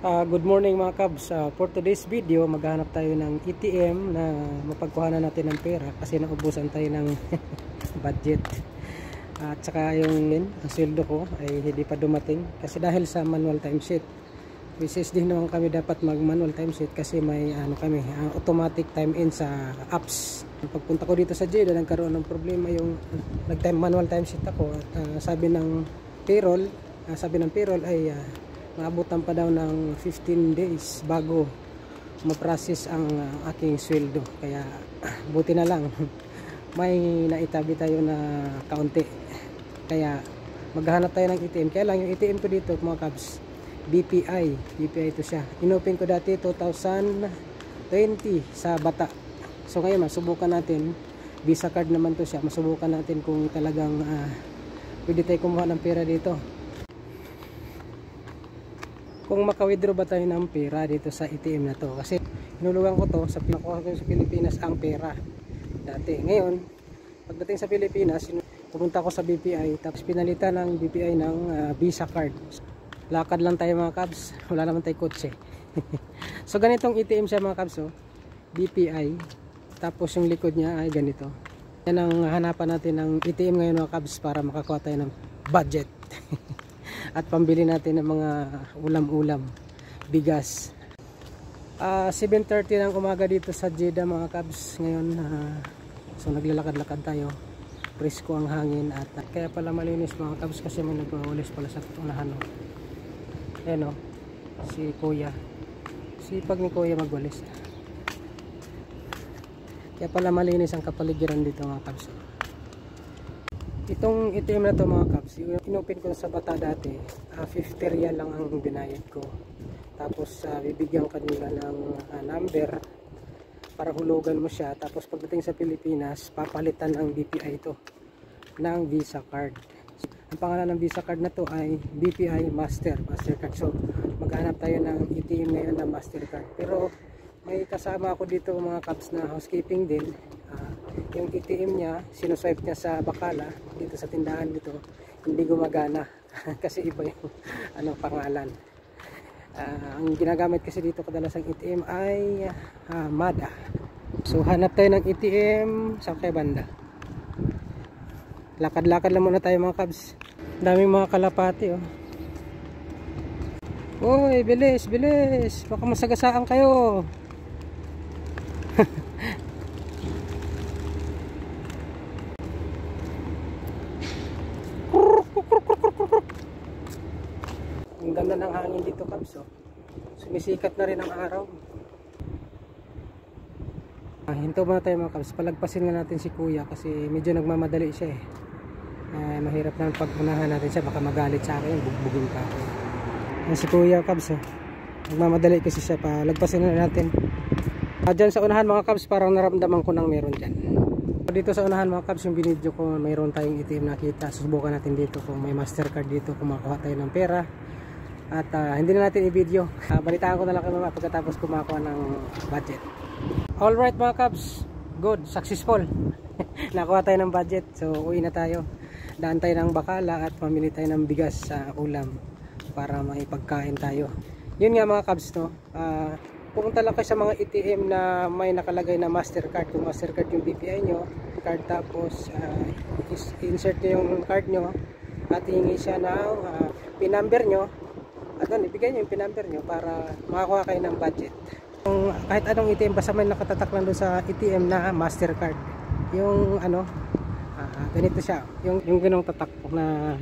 Good morning mga Cubs. For today's video, maghahanap tayo ng ATM na mapagkuhanan natin ng pera kasi naubusan tayo ng budget. At saka yung sweldo ko ay hindi pa dumating kasi dahil sa manual timesheet. Which is din naman kami dapat mag manual timesheet kasi may automatic time in sa apps. Pagpunta ko dito sa JEDA, nagkaroon ng problema yung manual timesheet ako at sabi ng payroll ay maabutan pa daw ng 15 days bago ma-process ang aking sweldo. Kaya buti na lang may naitabi tayo na kaunti. Kaya maghahanap tayo ng ATM. Kaya lang yung ATM ko dito mga Cubs, BPI ito siya. Inopen ko dati 2020 sa Bata. So ngayon masubukan natin, Visa card naman to siya. Masubukan natin kung talagang pwede tayo kumuha ng pera dito. Kung maka-withdraw ba tayo ng pera dito sa ATM na to, kasi hinulugan ko to sa pinakuha ko sa Pilipinas ang pera dati. Ngayon pagdating sa Pilipinas, pumunta ko sa BPI tapos pinalitan ng BPI ng Visa card. Lakad lang tayo mga Cubs, wala naman tayong kotse. So ganitong ATM siya mga Cubs, BPI, tapos yung likod niya ay ganito. Yan ang hanapan natin ng ATM ngayon mga Cubs para makakuha tayo ng budget. At pambili natin ng mga ulam-ulam, bigas. 7:30 ng umaga dito sa JEDA mga Cubs ngayon. So naglalakad-lakad tayo, presko ang hangin at kaya pala malinis mga Cubs kasi may nagwawalis pala sa unahan. Ayan si Kuya, sipag ni Kuya magwalis. Kaya pala malinis ang kapaligiran dito mga Cubs. Itong ATM na to mga Cubs, inopen ko sa Bata dati, 50 real lang ang binayad ko. Tapos bibigyan kanila ng number para hulugan mo siya. Tapos pagdating sa Pilipinas, papalitan ang BPI ito ng Visa card. Ang pangalan ng Visa card na to ay BPI Mastercard. So maghanap tayo ng ATM ngayon na Mastercard. Pero may kasama ako dito mga Cubs na housekeeping din. Yung ATM niya, sinuswipe niya sa bakala dito sa tindahan dito, hindi gumagana kasi iba yung pangalan. Ang ginagamit kasi dito kadalasang ATM ay MADA. So hanap tayo ng ATM sa kay banda. Lakad-lakad lang muna tayo mga Cubs. Daming mga kalapati Uy, bilis, baka masagasaan kayo. Ang ganda ng hangin dito Cubs. Sumisikat na rin ang araw. Hinto muna tayo mga Cubs. Palagpasin nga natin si Kuya kasi medyo nagmamadali siya mahirap na pag unahan natin siya, baka magalit sa akin, bugbugin pa ako. Si Kuya Cubs nagmamadali kasi siya. Palagpasin na natin. Dyan sa unahan mga Cubs, parang naramdaman ko nang meron dyan. Dito sa unahan mga Cubs, yung binidyo ko, mayroon tayong ATM nakita. Susubukan natin dito kung may Mastercard dito, kung makakuha tayo ng pera. At hindi na natin i-video. Balitaan ko na lang kayo mga pagkatapos kumakuha ng budget. Alright mga Cubs, good, successful. Nakuha tayo ng budget, so uwi na tayo. Daan tayo ng bakala at mamili tayo ng bigas sa ulam para may pagkain tayo. Yun nga mga Cubs pumunta lang kayo sa mga ATM na may nakalagay na Mastercard. Kung Mastercard yung BPI nyo card, tapos insert nyo yung card nyo at hingi siya ng PIN number nyo. At ibigay nyo yung PIN number nyo para makakuha kayo ng budget. Kahit anong ATM, basta may nakatatak lang doon sa ATM na Mastercard. Yung ganito siya, yung ganong tatak na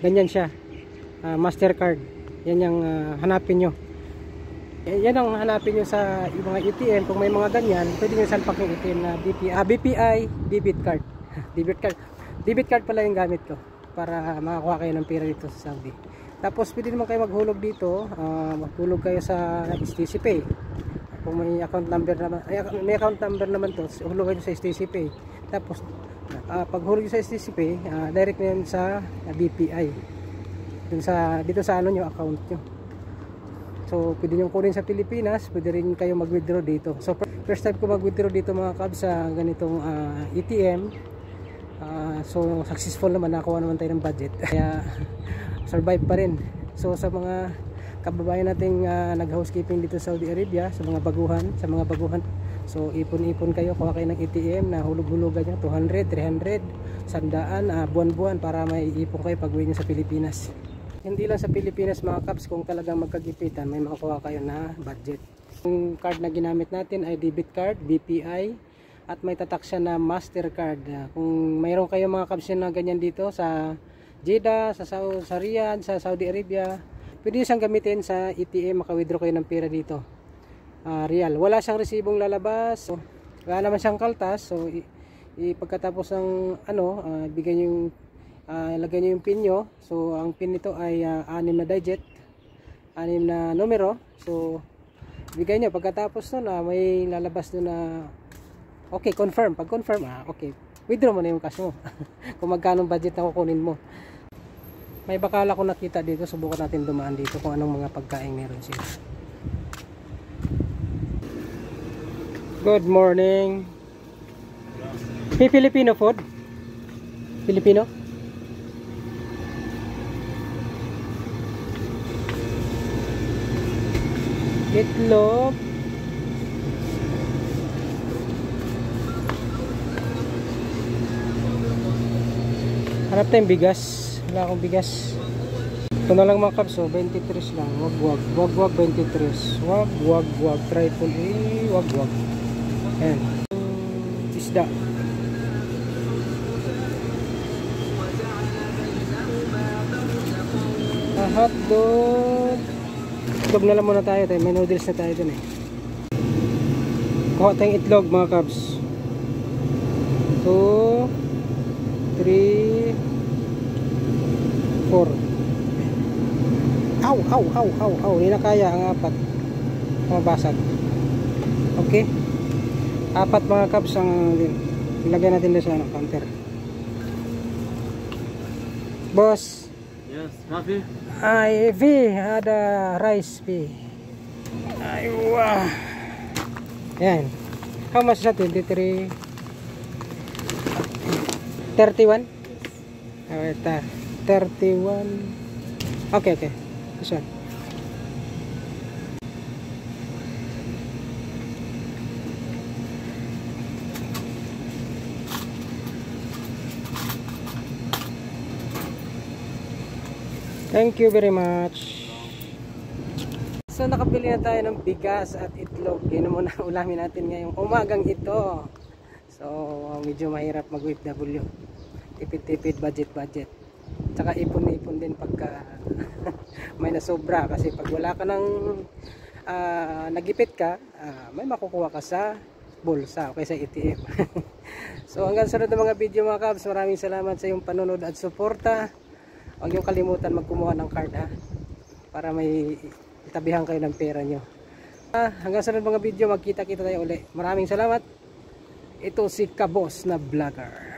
ganyan siya, Mastercard. Yan yung hanapin nyo. Yan ang hanapin nyo sa mga ATM. Kung may mga ganyan, pwede nyo salpak yung ATM na BPI debit card. Debit card pala yung gamit ko para makakuha kayo ng pera dito sa Saudi. Tapos pwede naman kayo maghulog dito, maghulog kayo sa STC Pay. Kung may account number naman to, hulugan nyo sa STC Pay. Tapos paghulog nyo sa STC Pay, direct na yun sa BPI dito sa nyo, account nyo. So pwede nyo kunin sa Pilipinas, pwede rin kayo mag-withdraw dito. So first time ko mag-withdraw dito mga Cubs sa ganitong ATM. So successful naman, nakuha naman tayo ng budget. Kaya survive pa rin. So sa mga kababayan nating nag-housekeeping dito sa Saudi Arabia, sa mga baguhan. So ipon-ipon kayo, kuha kayo ng ATM na hulog-hulugan nyo, 200, 300, 100, buwan-buwan para may ipon kayo pag uwi nyo sa Pilipinas. Hindi lang sa Pilipinas mga kabs, kung talagang magkagipitan, may makukuha kayo na budget. Yung card na ginamit natin ay debit card, BPI, at may tatak siya na Mastercard. Kung mayroon kayo mga kabs na ganyan dito sa Jeddah, sa Riyadh, sa Saudi Arabia, pwede siyang gamitin sa ATM, maka-withdraw kayo ng pera dito. Real. Wala siyang resibong lalabas. So, wala naman siyang kaltas. So, pagkatapos ng bigyan niyo yung lagyan niyo yung pin nyo. So, ang pin nito ay 6 na digit, 6 na numero. So, bigay nyo. Pagkatapos nun, may lalabas doon na okay, confirm. Pag confirm, okay, withdraw mo na yung cash mo. Kung magkano budget na kukunin mo. May bakala ko nakita dito. Subukan natin dumaan dito kung anong mga pagkain meron siya. Good morning. May Filipino food? Filipino? Itlog. Hanap tayong bigas. Wala akong bigas. Ito na lang mga kabs, 23 lang. Wag 23. Wag triple A, wag. Ayan. Isda. Hotdog. Itlog na lang muna tayo. May noodles na tayo dun eh. Kuha tayong itlog mga kabs. 2, 3, 4. Aw. Hindi na kaya ang 4. Mabasag. Okay. 4 mga cups ang ilagay natin doon sa counter. Boss. Yes, coffee. V ada rice V. Aywa. Yan. How much na 23? 31? Wait, 31. Okay. This one. Thank you very much. So nakabili na tayo ng bigas at itlog. Yun muna ulamin natin ngayong umagang ito. So medyo mahirap mag-OFW. Tipid-tipid, budget. Tsaka ipon-ipon din pagka may nasobra. Kasi pag wala ka ng nagipit ka, may makukuha ka sa bulsa o kaya sa ATM. So hanggang sunod na mga video mga kabs. Maraming salamat sa iyong panonood at suporta. Huwag niyong kalimutan magkumuha ng card para may itabihan kayo ng pera nyo. Hanggang sa mga video, magkita-kita tayo uli. Maraming salamat. Ito si Kabos na vlogger.